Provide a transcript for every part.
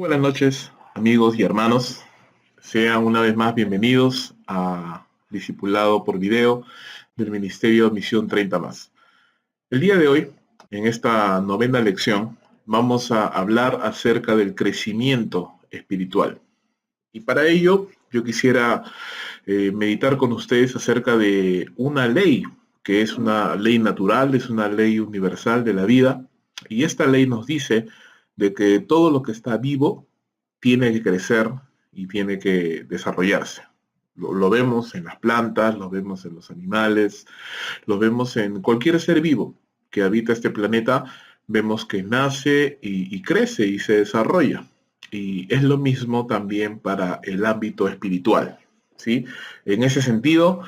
Buenas noches, amigos y hermanos. Sean una vez más bienvenidos a Discipulado por Video del Ministerio Misión 30 Más. El día de hoy, en esta novena lección, vamos a hablar acerca del crecimiento espiritual. Y para ello, yo quisiera meditar con ustedes acerca de una ley, que es una ley natural, es una ley universal de la vida. Y esta ley nos dice de que todo lo que está vivo tiene que crecer y tiene que desarrollarse. Lo vemos en las plantas, lo vemos en los animales, lo vemos en cualquier ser vivo que habita este planeta. Vemos que nace y crece y se desarrolla. Y es lo mismo también para el ámbito espiritual, ¿sí? En ese sentido,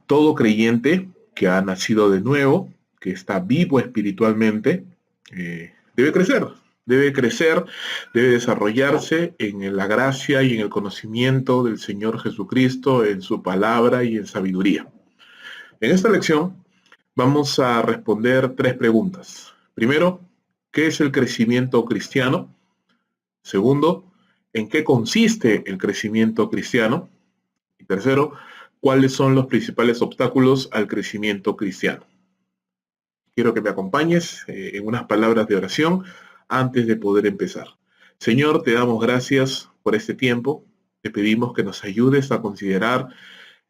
todo creyente que ha nacido de nuevo, que está vivo espiritualmente, debe crecer. Debe crecer, debe desarrollarse en la gracia y en el conocimiento del Señor Jesucristo, en su palabra y en sabiduría. En esta lección vamos a responder 3 preguntas. Primero, ¿qué es el crecimiento cristiano? Segundo, ¿en qué consiste el crecimiento cristiano? Y tercero, ¿cuáles son los principales obstáculos al crecimiento cristiano? Quiero que me acompañes en unas palabras de oración antes de poder empezar. Señor, te damos gracias por este tiempo. Te pedimos que nos ayudes a considerar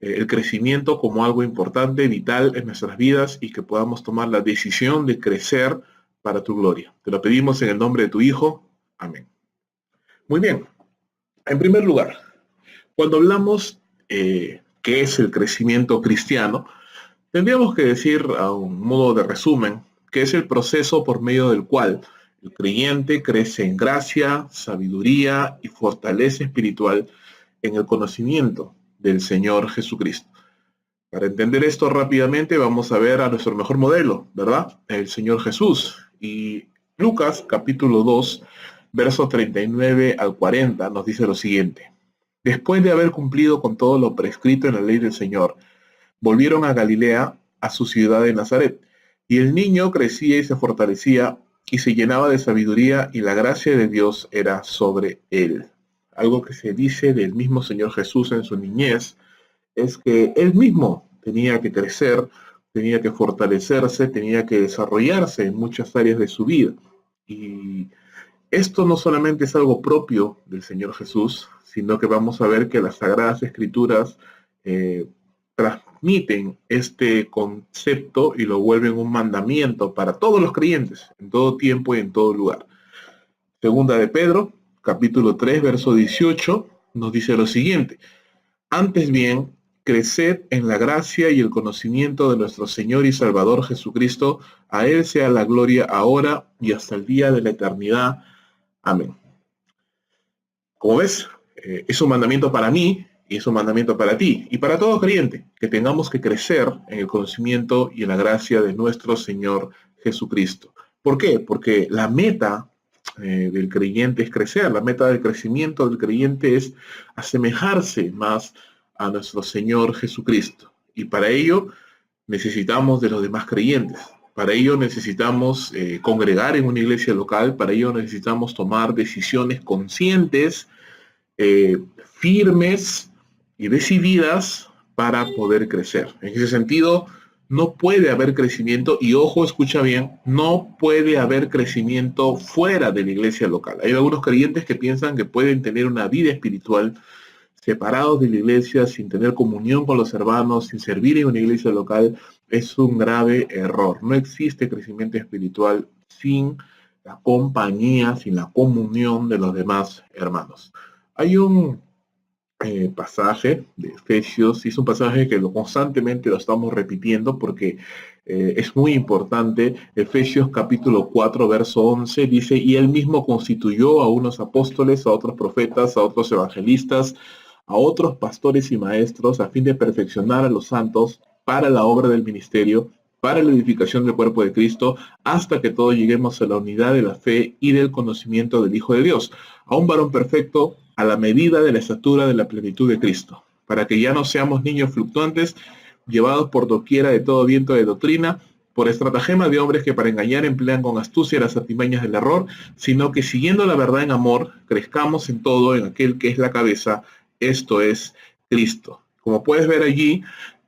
el crecimiento como algo importante, vital en nuestras vidas y que podamos tomar la decisión de crecer para tu gloria. Te lo pedimos en el nombre de tu Hijo. Amén. Muy bien. En primer lugar, cuando hablamos qué es el crecimiento cristiano, tendríamos que decir a un modo de resumen que es el proceso por medio del cual el creyente crece en gracia, sabiduría y fortaleza espiritual en el conocimiento del Señor Jesucristo. Para entender esto rápidamente vamos a ver a nuestro mejor modelo, ¿verdad? El Señor Jesús. Y Lucas capítulo 2, versos 39 al 40 nos dice lo siguiente. Después de haber cumplido con todo lo prescrito en la ley del Señor, volvieron a Galilea, a su ciudad de Nazaret. Y el niño crecía y se fortalecía y se llenaba de sabiduría y la gracia de Dios era sobre él. Algo que se dice del mismo Señor Jesús en su niñez es que él mismo tenía que crecer, tenía que fortalecerse, tenía que desarrollarse en muchas áreas de su vida. Y esto no solamente es algo propio del Señor Jesús, sino que vamos a ver que las Sagradas Escrituras transmiten este concepto y lo vuelven un mandamiento para todos los creyentes, en todo tiempo y en todo lugar. Segunda de Pedro, capítulo 3, verso 18, nos dice lo siguiente. Antes bien, creced en la gracia y el conocimiento de nuestro Señor y Salvador Jesucristo. A Él sea la gloria ahora y hasta el día de la eternidad. Amén. Como ves, es un mandamiento para mí y es un mandamiento para ti y para todo creyente, que tengamos que crecer en el conocimiento y en la gracia de nuestro Señor Jesucristo. ¿Por qué? Porque la meta del creyente es crecer, la meta del crecimiento del creyente es asemejarse más a nuestro Señor Jesucristo. Y para ello necesitamos de los demás creyentes. Para ello necesitamos congregar en una iglesia local, para ello necesitamos tomar decisiones conscientes, firmes y decididas para poder crecer. En ese sentido, no puede haber crecimiento, y ojo, escucha bien, no puede haber crecimiento fuera de la iglesia local. Hay algunos creyentes que piensan que pueden tener una vida espiritual separados de la iglesia, sin tener comunión con los hermanos, sin servir en una iglesia local. Es un grave error. No existe crecimiento espiritual sin la compañía, sin la comunión de los demás hermanos. Hay un pasaje de Efesios, y es un pasaje que constantemente lo estamos repitiendo porque es muy importante. Efesios capítulo 4, verso 11 dice, y él mismo constituyó a unos apóstoles, a otros profetas, a otros evangelistas, a otros pastores y maestros, a fin de perfeccionar a los santos para la obra del ministerio, para la edificación del cuerpo de Cristo, hasta que todos lleguemos a la unidad de la fe y del conocimiento del Hijo de Dios, a un varón perfecto, a la medida de la estatura de la plenitud de Cristo, para que ya no seamos niños fluctuantes, llevados por doquiera de todo viento de doctrina, por estratagema de hombres que para engañar emplean con astucia las artimañas del error, sino que siguiendo la verdad en amor, crezcamos en todo en aquel que es la cabeza, esto es Cristo. Como puedes ver allí,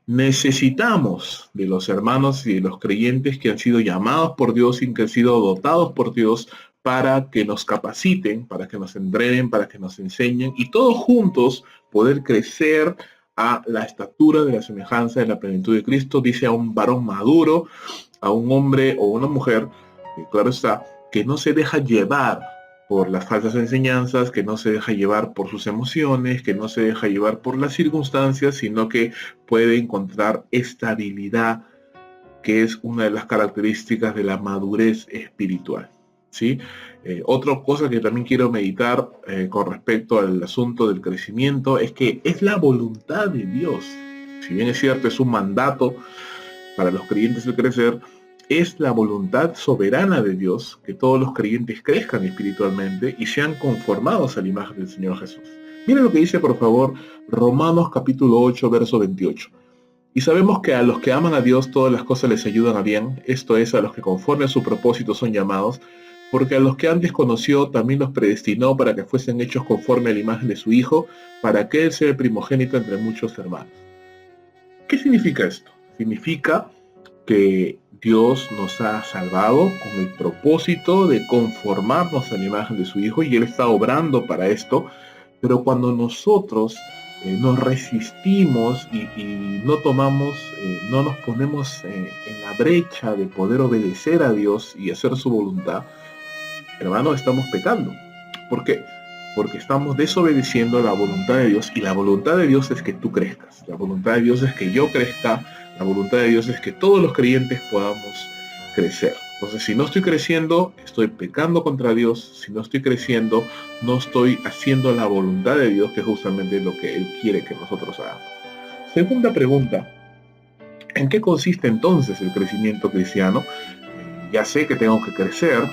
necesitamos de los hermanos y de los creyentes que han sido llamados por Dios y que han sido dotados por Dios para que nos capaciten, para que nos entrenen, para que nos enseñen y todos juntos poder crecer a la estatura de la semejanza de la plenitud de Cristo. Dice a un varón maduro, a un hombre o una mujer, claro está, que no se deja llevar por las falsas enseñanzas, que no se deja llevar por sus emociones, que no se deja llevar por las circunstancias, sino que puede encontrar estabilidad, que es una de las características de la madurez espiritual, ¿sí? Otra cosa que también quiero meditar con respecto al asunto del crecimiento es que es la voluntad de Dios. Si bien es cierto, es un mandato para los creyentes el crecer, es la voluntad soberana de Dios que todos los creyentes crezcan espiritualmente y sean conformados a la imagen del Señor Jesús. Miren lo que dice, por favor, Romanos capítulo 8, verso 28. Y sabemos que a los que aman a Dios todas las cosas les ayudan a bien, esto es, a los que conforme a su propósito son llamados, porque a los que antes conoció también los predestinó para que fuesen hechos conforme a la imagen de su Hijo, para que Él sea el primogénito entre muchos hermanos. ¿Qué significa esto? Significa que Dios nos ha salvado con el propósito de conformarnos a la imagen de su Hijo y Él está obrando para esto, pero cuando nosotros nos resistimos y no tomamos, no nos ponemos en la brecha de poder obedecer a Dios y hacer su voluntad, hermano, estamos pecando. ¿Por qué? Porque estamos desobedeciendo la voluntad de Dios y la voluntad de Dios es que tú crezcas, la voluntad de Dios es que yo crezca, la voluntad de Dios es que todos los creyentes podamos crecer. Entonces, si no estoy creciendo, estoy pecando contra Dios. Si no estoy creciendo, no estoy haciendo la voluntad de Dios, que es justamente lo que Él quiere que nosotros hagamos. Segunda pregunta, ¿en qué consiste entonces el crecimiento cristiano? Ya sé que tengo que crecer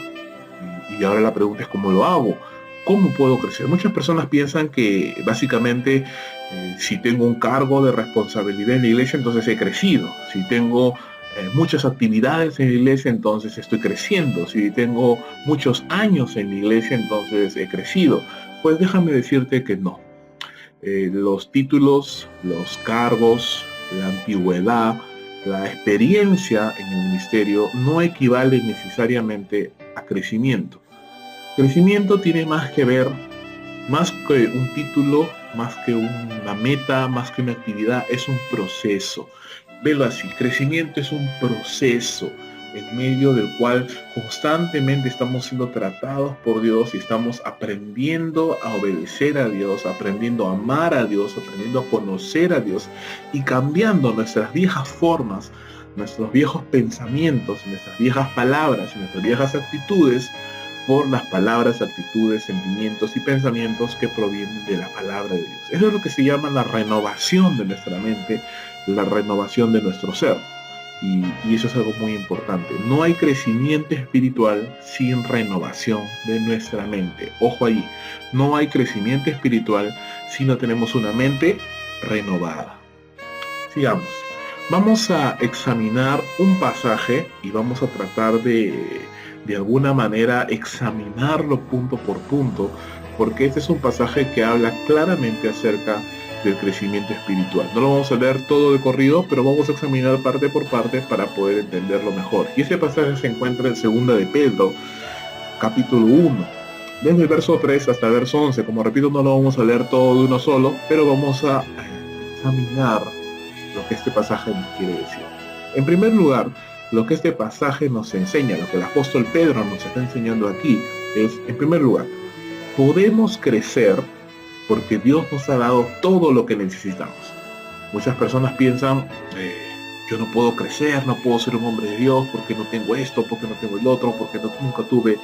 y ahora la pregunta es ¿cómo lo hago? ¿Cómo puedo crecer? Muchas personas piensan que básicamente si tengo un cargo de responsabilidad en la iglesia, entonces he crecido. Si tengo muchas actividades en la iglesia, entonces estoy creciendo. Si tengo muchos años en la iglesia, entonces he crecido. Pues déjame decirte que no. Los títulos, los cargos, la antigüedad, la experiencia en el ministerio no equivalen necesariamente a crecimiento. Crecimiento tiene más que ver, más que un título, más que una meta, más que una actividad, es un proceso. Velo así, crecimiento es un proceso en medio del cual constantemente estamos siendo tratados por Dios y estamos aprendiendo a obedecer a Dios, aprendiendo a amar a Dios, aprendiendo a conocer a Dios y cambiando nuestras viejas formas, nuestros viejos pensamientos, nuestras viejas palabras y nuestras viejas actitudes por las palabras, actitudes, sentimientos y pensamientos que provienen de la palabra de Dios. Eso es lo que se llama la renovación de nuestra mente, la renovación de nuestro ser. Y eso es algo muy importante. No hay crecimiento espiritual sin renovación de nuestra mente. Ojo ahí, no hay crecimiento espiritual si no tenemos una mente renovada. Sigamos. Vamos a examinar un pasaje y vamos a tratar de alguna manera examinarlo punto por punto, porque este es un pasaje que habla claramente acerca del crecimiento espiritual. No lo vamos a leer todo de corrido, pero vamos a examinar parte por parte para poder entenderlo mejor. Y ese pasaje se encuentra en 2 de Pedro, capítulo 1, desde el verso 3 hasta el verso 11. Como repito, no lo vamos a leer todo de uno solo, pero vamos a examinar lo que este pasaje nos quiere decir. En primer lugar, lo que este pasaje nos enseña, lo que el apóstol Pedro nos está enseñando aquí, es, en primer lugar, podemos crecer porque Dios nos ha dado todo lo que necesitamos. Muchas personas piensan, yo no puedo crecer, no puedo ser un hombre de Dios porque no tengo esto, porque no tengo el otro, porque nunca tuve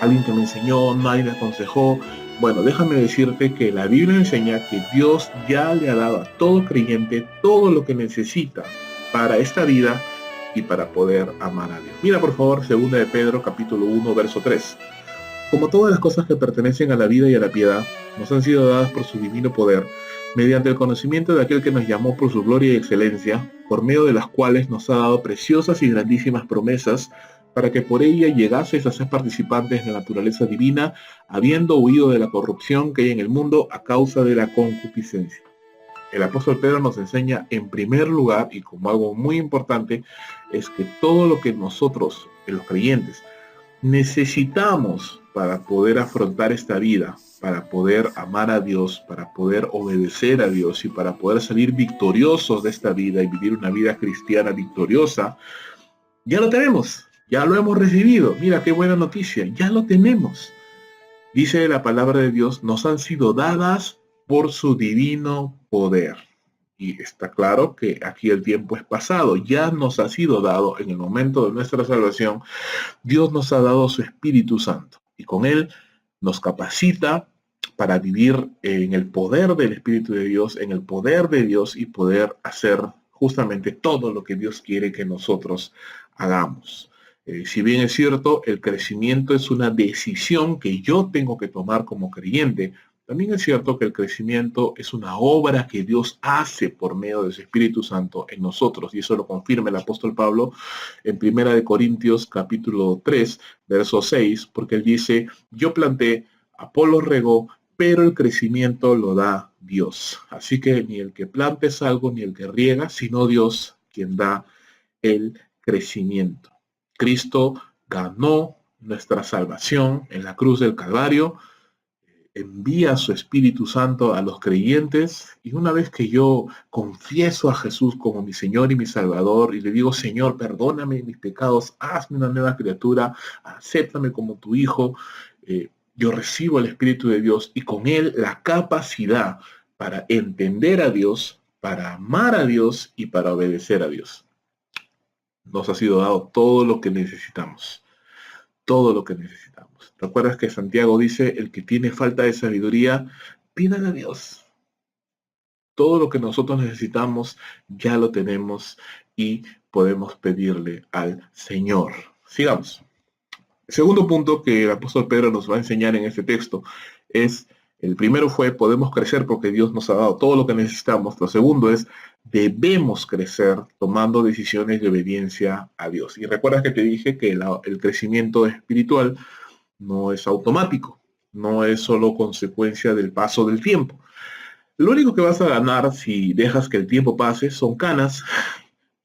alguien que me enseñó, nadie me aconsejó. Bueno, déjame decirte que la Biblia enseña que Dios ya le ha dado a todo creyente todo lo que necesita para esta vida y para poder amar a Dios. Mira por favor 2 de Pedro capítulo 1 verso 3. Como todas las cosas que pertenecen a la vida y a la piedad, nos han sido dadas por su divino poder, mediante el conocimiento de aquel que nos llamó por su gloria y excelencia, por medio de las cuales nos ha dado preciosas y grandísimas promesas, para que por ella llegaseis a ser participantes de la naturaleza divina, habiendo huido de la corrupción que hay en el mundo a causa de la concupiscencia. El apóstol Pedro nos enseña en primer lugar, y como algo muy importante, es que todo lo que nosotros, los creyentes, necesitamos para poder afrontar esta vida, para poder amar a Dios, para poder obedecer a Dios y para poder salir victoriosos de esta vida y vivir una vida cristiana victoriosa, ya lo tenemos, ya lo hemos recibido. Mira qué buena noticia, ya lo tenemos. Dice la palabra de Dios, nos han sido dadas por su divino poder. Y está claro que aquí el tiempo es pasado, ya nos ha sido dado en el momento de nuestra salvación. Dios nos ha dado su Espíritu Santo y con él nos capacita para vivir en el poder del Espíritu de Dios, en el poder de Dios y poder hacer justamente todo lo que Dios quiere que nosotros hagamos. Si bien es cierto, el crecimiento es una decisión que yo tengo que tomar como creyente, también es cierto que el crecimiento es una obra que Dios hace por medio de su Espíritu Santo en nosotros, y eso lo confirma el apóstol Pablo en 1 Corintios capítulo 3, verso 6, porque él dice, yo planté, Apolo regó, pero el crecimiento lo da Dios. Así que ni el que planta es algo, ni el que riega, sino Dios quien da el crecimiento. Cristo ganó nuestra salvación en la cruz del Calvario, envía su Espíritu Santo a los creyentes, y una vez que yo confieso a Jesús como mi Señor y mi Salvador y le digo, Señor, perdóname mis pecados, hazme una nueva criatura, acéptame como tu hijo, yo recibo el Espíritu de Dios y con él la capacidad para entender a Dios, para amar a Dios y para obedecer a Dios. Nos ha sido dado todo lo que necesitamos. Todo lo que necesitamos. ¿Recuerdas que Santiago dice, el que tiene falta de sabiduría, pídale a Dios? Todo lo que nosotros necesitamos ya lo tenemos y podemos pedirle al Señor. Sigamos. El segundo punto que el apóstol Pedro nos va a enseñar en este texto es, el primero fue, podemos crecer porque Dios nos ha dado todo lo que necesitamos. Lo segundo es, debemos crecer tomando decisiones de obediencia a Dios. Y recuerdas que te dije que el crecimiento espiritual no es automático, no es solo consecuencia del paso del tiempo. Lo único que vas a ganar si dejas que el tiempo pase son canas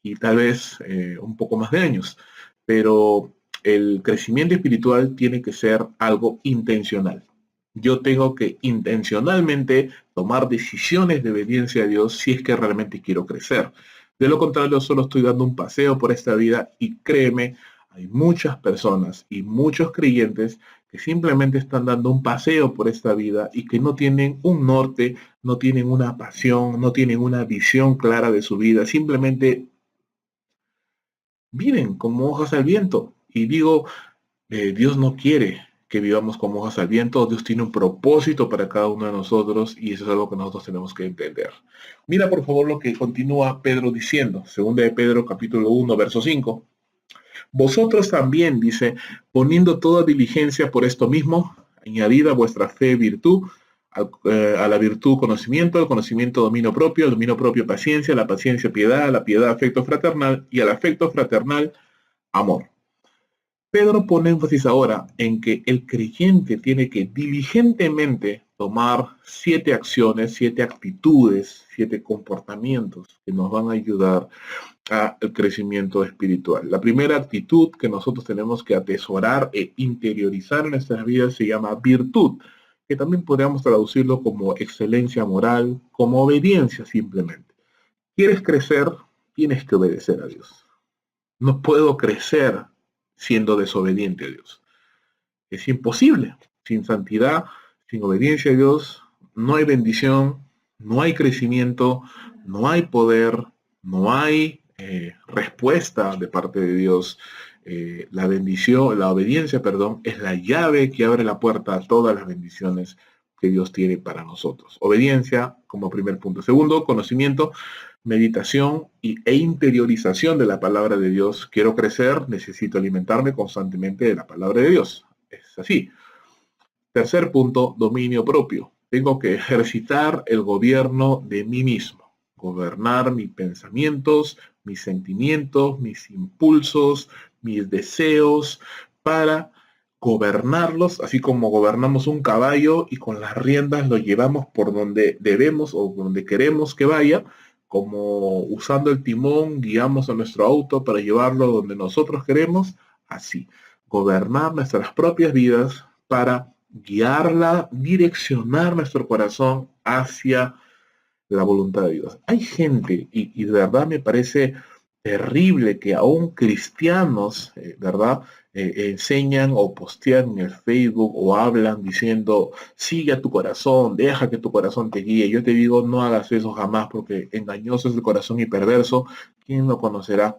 y tal vez un poco más de años. Pero el crecimiento espiritual tiene que ser algo intencional. Yo tengo que intencionalmente tomar decisiones de obediencia a Dios si es que realmente quiero crecer. De lo contrario, solo estoy dando un paseo por esta vida y créeme, hay muchas personas y muchos creyentes que simplemente están dando un paseo por esta vida y que no tienen un norte, no tienen una pasión, no tienen una visión clara de su vida, simplemente viven como hojas al viento. Y digo, Dios no quiere que vivamos como hojas al viento. Dios tiene un propósito para cada uno de nosotros y eso es algo que nosotros tenemos que entender. Mira por favor lo que continúa Pedro diciendo. Segunda de Pedro capítulo 1, verso 5. Vosotros también, dice, poniendo toda diligencia por esto mismo, añadid a vuestra fe virtud, a la virtud conocimiento, al conocimiento dominio propio, al dominio propio paciencia, a la paciencia piedad, a la piedad afecto fraternal y al afecto fraternal amor. Pedro pone énfasis ahora en que el creyente tiene que diligentemente tomar 7 acciones, 7 actitudes, 7 comportamientos que nos van a ayudar al crecimiento espiritual. La primera actitud que nosotros tenemos que atesorar e interiorizar en nuestras vidas se llama virtud, que también podríamos traducirlo como excelencia moral, como obediencia simplemente. ¿Quieres crecer? Tienes que obedecer a Dios. No puedo crecer siendo desobediente a Dios. Es imposible. Sin santidad, sin obediencia a Dios, no hay bendición, no hay crecimiento, no hay poder, no hay respuesta de parte de Dios. La bendición, la obediencia, perdón, es la llave que abre la puerta a todas las bendiciones que Dios tiene para nosotros. Obediencia como primer punto. Segundo, conocimiento, meditación e interiorización de la palabra de Dios. Quiero crecer, necesito alimentarme constantemente de la palabra de Dios. Es así. Tercer punto, dominio propio. Tengo que ejercitar el gobierno de mí mismo, gobernar mis pensamientos, mis sentimientos, mis impulsos, mis deseos, para gobernarlos, así como gobernamos un caballo y con las riendas lo llevamos por donde debemos o donde queremos que vaya, como usando el timón guiamos a nuestro auto para llevarlo donde nosotros queremos, así, gobernar nuestras propias vidas para guiarla, direccionar nuestro corazón hacia la voluntad de Dios. Hay gente, y de verdad me parece terrible que aún cristianos, ¿verdad? Enseñan o postean en el Facebook o hablan diciendo, sigue a tu corazón, deja que tu corazón te guíe. Yo te digo, no hagas eso jamás porque engañoso es el corazón y perverso. ¿Quién lo conocerá?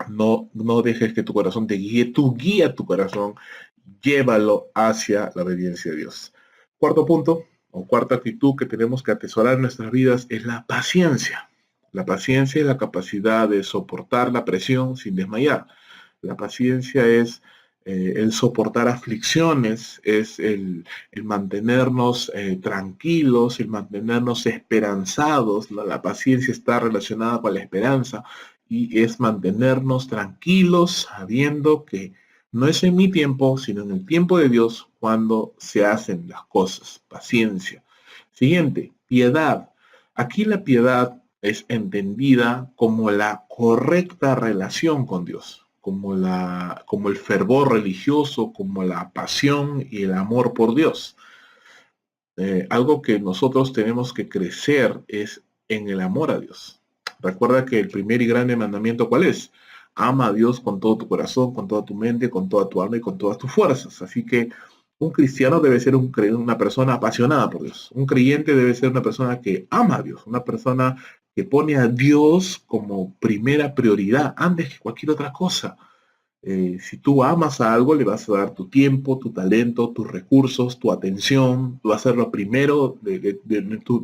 No, no dejes que tu corazón te guíe, tú guía tu corazón, llévalo hacia la obediencia de Dios. Cuarto punto, o cuarta actitud que tenemos que atesorar en nuestras vidas es la paciencia. La paciencia es la capacidad de soportar la presión sin desmayar. La paciencia es el soportar aflicciones, es el mantenernos tranquilos, el mantenernos esperanzados. La paciencia está relacionada con la esperanza y es mantenernos tranquilos sabiendo que no es en mi tiempo, sino en el tiempo de Dios cuando se hacen las cosas. Paciencia. Siguiente, piedad. Aquí la piedad es entendida como la correcta relación con Dios, como el fervor religioso, como la pasión y el amor por Dios. Algo que nosotros tenemos que crecer es en el amor a Dios. Recuerda que el primer y grande mandamiento, ¿cuál es? Ama a Dios con todo tu corazón, con toda tu mente, con toda tu alma y con todas tus fuerzas. Así que un cristiano debe ser una persona apasionada por Dios. Un creyente debe ser una persona que ama a Dios, una persona que pone a Dios como primera prioridad antes que cualquier otra cosa. Si tú amas a algo, le vas a dar tu tiempo, tu talento, tus recursos, tu atención. Va a ser lo primero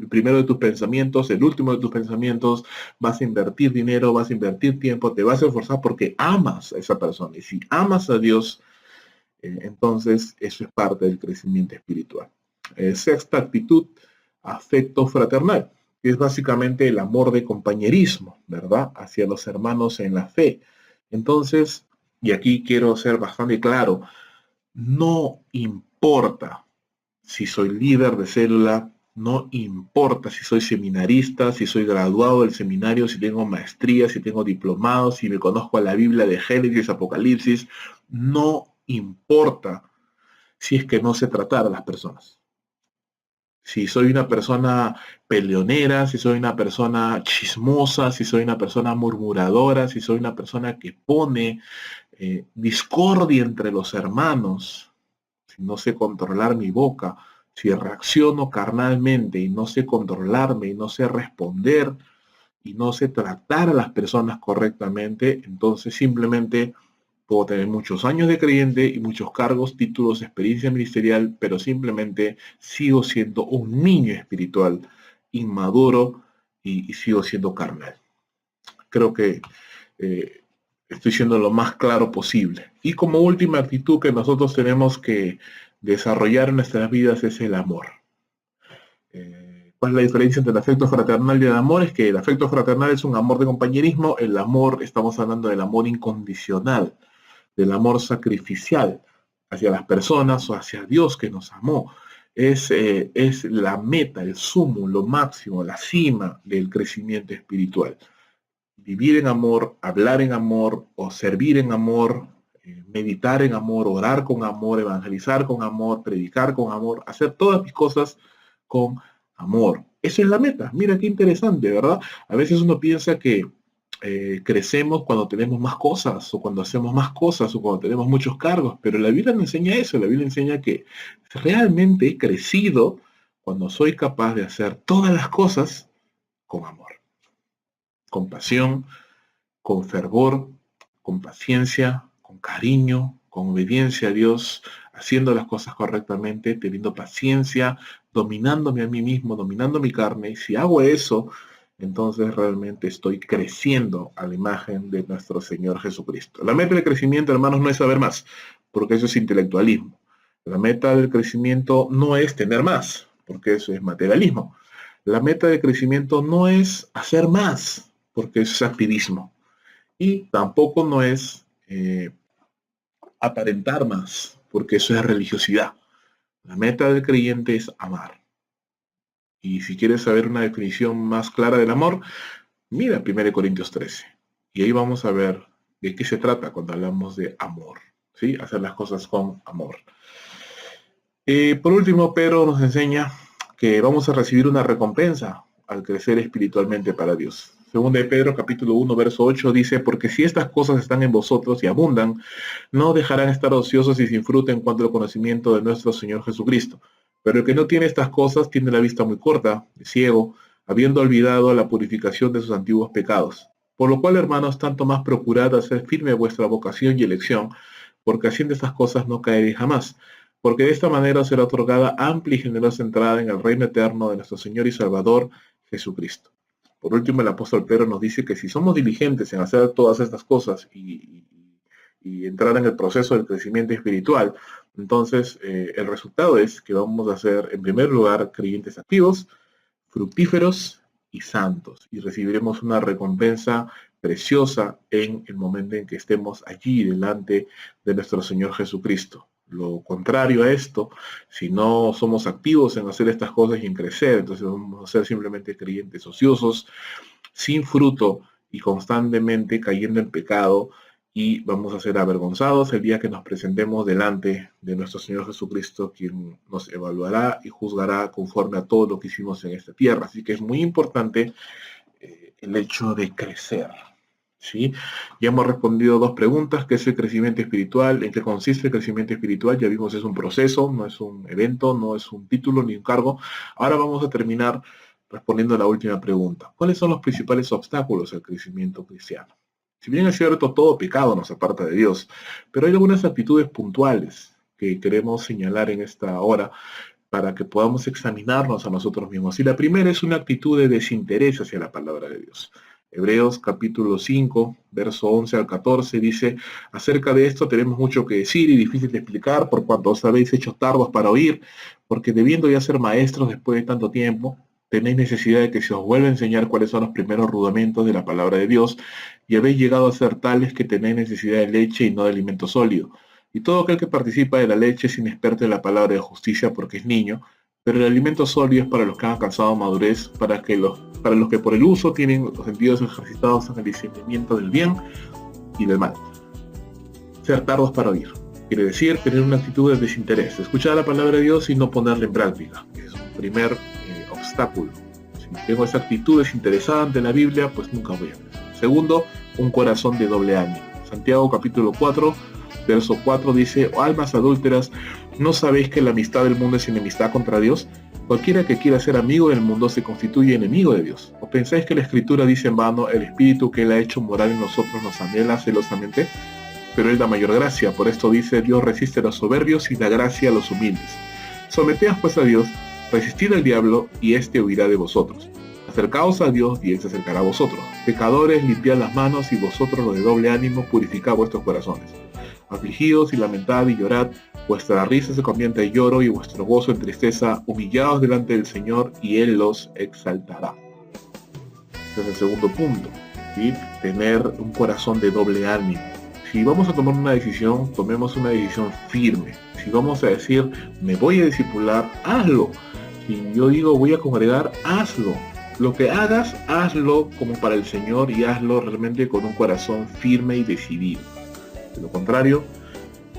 primero de tus pensamientos, el último de tus pensamientos. Vas a invertir dinero, vas a invertir tiempo, te vas a esforzar porque amas a esa persona. Y si amas a Dios, entonces eso es parte del crecimiento espiritual. Sexta actitud, afecto fraternal, que es básicamente el amor de compañerismo, ¿verdad? Hacia los hermanos en la fe. Entonces, y aquí quiero ser bastante claro, no importa si soy líder de célula, no importa si soy seminarista, si soy graduado del seminario, si tengo maestría, si tengo diplomados, si me conozco a la Biblia de Génesis, Apocalipsis, no importa si es que no sé tratar a las personas. Si soy una persona peleonera, si soy una persona chismosa, si soy una persona murmuradora, si soy una persona que pone discordia entre los hermanos, si no sé controlar mi boca, si reacciono carnalmente y no sé controlarme y no sé responder y no sé tratar a las personas correctamente, entonces simplemente puedo tener muchos años de creyente y muchos cargos, títulos, experiencia ministerial, pero simplemente sigo siendo un niño espiritual, inmaduro y sigo siendo carnal. Creo que estoy siendo lo más claro posible. Y como última actitud que nosotros tenemos que desarrollar en nuestras vidas es el amor. ¿Cuál es la diferencia entre el afecto fraternal y el amor? Es que el afecto fraternal es un amor de compañerismo, el amor, estamos hablando del amor incondicional, del amor sacrificial hacia las personas o hacia Dios que nos amó. Es la meta, el sumo, lo máximo, la cima del crecimiento espiritual. Vivir en amor, hablar en amor o servir en amor, meditar en amor, orar con amor, evangelizar con amor, predicar con amor, hacer todas mis cosas con amor. Esa es la meta. Mira qué interesante, ¿verdad? A veces uno piensa que crecemos cuando tenemos más cosas o cuando hacemos más cosas o cuando tenemos muchos cargos, pero la Biblia no enseña eso. La Biblia enseña que realmente he crecido cuando soy capaz de hacer todas las cosas con amor, con pasión, con fervor, con paciencia, con cariño, con obediencia a Dios, haciendo las cosas correctamente, teniendo paciencia, dominándome a mí mismo, dominando mi carne. Y si hago eso, entonces realmente estoy creciendo a la imagen de nuestro Señor Jesucristo. La meta del crecimiento, hermanos, no es saber más, porque eso es intelectualismo. La meta del crecimiento no es tener más, porque eso es materialismo. La meta de crecimiento no es hacer más, porque eso es activismo. Y tampoco no es aparentar más, porque eso es religiosidad. La meta del creyente es amar. Y si quieres saber una definición más clara del amor, mira 1 Corintios 13. Y ahí vamos a ver de qué se trata cuando hablamos de amor. ¿Sí? Hacer las cosas con amor. Por último, Pedro nos enseña que vamos a recibir una recompensa al crecer espiritualmente para Dios. Según de Pedro, capítulo 1, verso 8, dice, porque si estas cosas están en vosotros y abundan, no dejarán estar ociosos y sin fruto en cuanto al conocimiento de nuestro Señor Jesucristo. Pero el que no tiene estas cosas tiene la vista muy corta, es ciego, habiendo olvidado la purificación de sus antiguos pecados. Por lo cual, hermanos, tanto más procurad hacer firme vuestra vocación y elección, porque haciendo estas cosas no caeréis jamás. Porque de esta manera será otorgada amplia y generosa entrada en el reino eterno de nuestro Señor y Salvador Jesucristo. Por último, el apóstol Pedro nos dice que si somos diligentes en hacer todas estas cosas y entrar en el proceso del crecimiento espiritual, entonces el resultado es que vamos a ser, en primer lugar, creyentes activos, fructíferos y santos, y recibiremos una recompensa preciosa en el momento en que estemos allí delante de nuestro Señor Jesucristo. Lo contrario a esto, si no somos activos en hacer estas cosas y en crecer, entonces vamos a ser simplemente creyentes ociosos, sin fruto y constantemente cayendo en pecado, y vamos a ser avergonzados el día que nos presentemos delante de nuestro Señor Jesucristo, quien nos evaluará y juzgará conforme a todo lo que hicimos en esta tierra. Así que es muy importante el hecho de crecer. ¿Sí? Ya hemos respondido 2 preguntas: ¿qué es el crecimiento espiritual? ¿En qué consiste el crecimiento espiritual? Ya vimos, es un proceso, no es un evento, no es un título ni un cargo. Ahora vamos a terminar respondiendo a la última pregunta. ¿Cuáles son los principales obstáculos al crecimiento cristiano? Si bien es cierto, todo pecado nos aparta de Dios, pero hay algunas actitudes puntuales que queremos señalar en esta hora para que podamos examinarnos a nosotros mismos. Y la primera es una actitud de desinterés hacia la palabra de Dios. Hebreos capítulo 5, verso 11 al 14 dice, acerca de esto tenemos mucho que decir y difícil de explicar, por cuanto os habéis hecho tardos para oír, porque debiendo ya ser maestros después de tanto tiempo, tenéis necesidad de que se os vuelva a enseñar cuáles son los primeros rudimentos de la palabra de Dios, y habéis llegado a ser tales que tenéis necesidad de leche y no de alimento sólido. Y todo aquel que participa de la leche es inexperto en la palabra de justicia porque es niño, pero el alimento sólido es para los que han alcanzado madurez, para los que por el uso tienen los sentidos ejercitados en el discernimiento del bien y del mal. Ser tardos para oír quiere decir tener una actitud de desinterés, escuchar la palabra de Dios y no ponerla en práctica. Es un primer obstáculo. Si tengo esa actitud desinteresada ante la Biblia, pues nunca voy a crecer. Segundo, un corazón de doble ánimo. Santiago capítulo 4, verso 4 dice, almas adúlteras, ¿no sabéis que la amistad del mundo es enemistad contra Dios? Cualquiera que quiera ser amigo del mundo se constituye enemigo de Dios. ¿O pensáis que la Escritura dice en vano, el Espíritu que Él ha hecho morar en nosotros nos anhela celosamente? Pero Él da mayor gracia, por esto dice, Dios resiste a los soberbios y da gracia a los humildes. Someteos pues a Dios, resistid al diablo y éste huirá de vosotros. Acercaos a Dios y Él se acercará a vosotros. Pecadores, limpiad las manos y vosotros los de doble ánimo, purificad vuestros corazones. Afligidos y lamentad y llorad, vuestra risa se convierte en lloro y vuestro gozo en tristeza, humillaos delante del Señor y Él los exaltará. Ese es el segundo punto, ¿sí? Tener un corazón de doble ánimo. Si vamos a tomar una decisión, tomemos una decisión firme. Si vamos a decir, me voy a discipular, hazlo. Si yo digo, voy a congregar, hazlo. Lo que hagas, hazlo como para el Señor y hazlo realmente con un corazón firme y decidido. De lo contrario,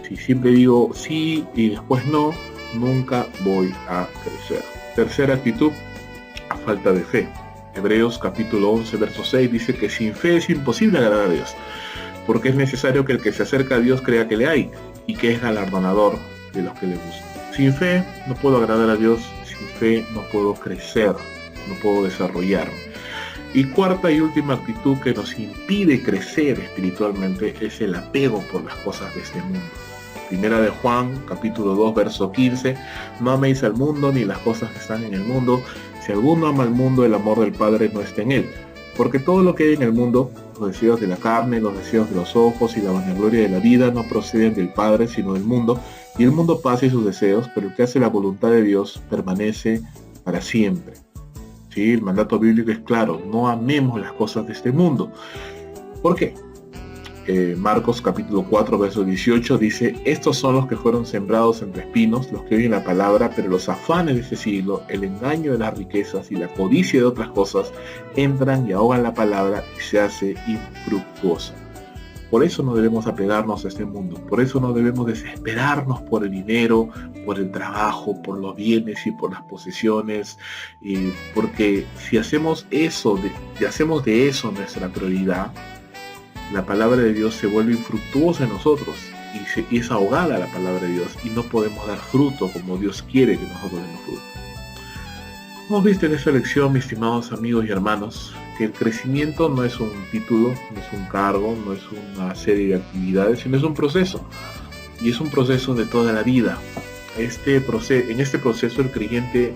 si siempre digo sí y después no, nunca voy a crecer. Tercera actitud, a falta de fe. Hebreos capítulo 11, verso 6 dice que sin fe es imposible agradar a Dios, porque es necesario que el que se acerca a Dios crea que le hay y que es galardonador de los que le buscan. Sin fe no puedo agradar a Dios, sin fe no puedo crecer, no puedo desarrollarme. Y cuarta y última actitud que nos impide crecer espiritualmente es el apego por las cosas de este mundo. Primera de Juan, capítulo 2, verso 15, no améis al mundo ni las cosas que están en el mundo. Si alguno ama al mundo, el amor del Padre no está en él. Porque todo lo que hay en el mundo, los deseos de la carne, los deseos de los ojos y la vanagloria de la vida, no proceden del Padre, sino del mundo. Y el mundo pasa y sus deseos, pero el que hace la voluntad de Dios permanece para siempre. ¿sí? El mandato bíblico es claro, no amemos las cosas de este mundo. ¿Por qué? Marcos capítulo 4, verso 18 dice: estos son los que fueron sembrados entre espinos, los que oyen la palabra, pero los afanes de este siglo, el engaño de las riquezas y la codicia de otras cosas, entran y ahogan la palabra y se hace infructuosa. Por eso no debemos apegarnos a este mundo, por eso no debemos desesperarnos por el dinero, por el trabajo, por los bienes y por las posesiones, porque si hacemos eso, hacemos de eso nuestra prioridad, la palabra de Dios se vuelve infructuosa en nosotros y es ahogada la palabra de Dios y no podemos dar fruto como Dios quiere que nosotros demos fruto. Hemos visto en esta lección, mis estimados amigos y hermanos, que el crecimiento no es un título, no es un cargo, no es una serie de actividades, sino es un proceso. Y es un proceso de toda la vida. En este proceso el creyente,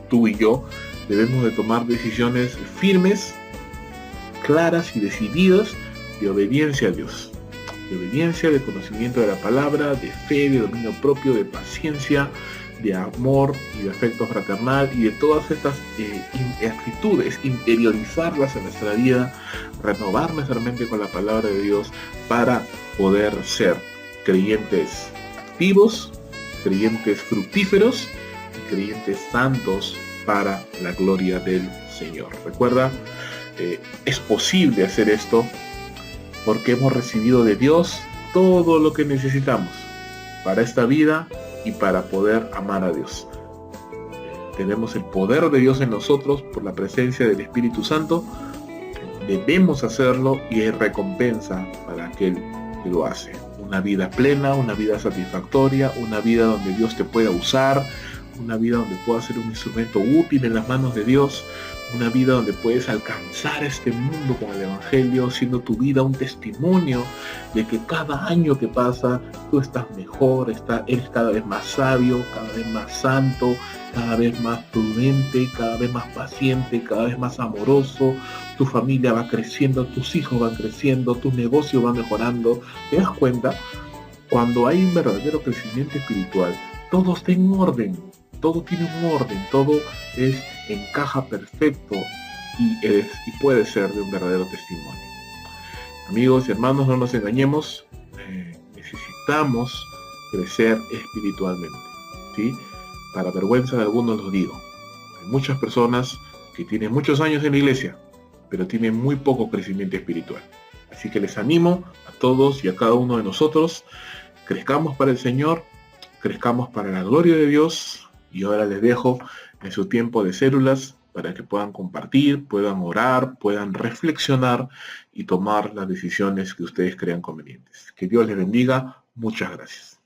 tú y yo, debemos de tomar decisiones firmes, claras y decididas de obediencia a Dios. De obediencia, de conocimiento de la palabra, de fe, de dominio propio, de paciencia, de amor y de afecto fraternal y de todas estas actitudes, interiorizarlas en nuestra vida, renovar nuestra mente con la palabra de Dios para poder ser creyentes activos, creyentes fructíferos y creyentes santos para la gloria del Señor. Recuerda, es posible hacer esto porque hemos recibido de Dios todo lo que necesitamos para esta vida y para poder amar a Dios. Tenemos el poder de Dios en nosotros por la presencia del Espíritu Santo. Debemos hacerlo y hay recompensa para aquel que lo hace. Una vida plena, una vida satisfactoria, una vida donde Dios te pueda usar, una vida donde puedas ser un instrumento útil en las manos de Dios, una vida donde puedes alcanzar este mundo con el Evangelio, siendo tu vida un testimonio de que cada año que pasa tú estás mejor, eres cada vez más sabio, cada vez más santo, cada vez más prudente, cada vez más paciente, cada vez más amoroso. Tu familia va creciendo, tus hijos van creciendo, tu negocio va mejorando. ¿Te das cuenta? Cuando hay un verdadero crecimiento espiritual, todo está en orden. Todo tiene un orden, todo encaja perfecto y puede ser de un verdadero testimonio. Amigos y hermanos, no nos engañemos, necesitamos crecer espiritualmente, ¿sí? Para vergüenza de algunos lo digo. Hay muchas personas que tienen muchos años en la iglesia, pero tienen muy poco crecimiento espiritual. Así que les animo a todos y a cada uno de nosotros, crezcamos para el Señor, crezcamos para la gloria de Dios. Y ahora les dejo en su tiempo de células para que puedan compartir, puedan orar, puedan reflexionar y tomar las decisiones que ustedes crean convenientes. Que Dios les bendiga. Muchas gracias.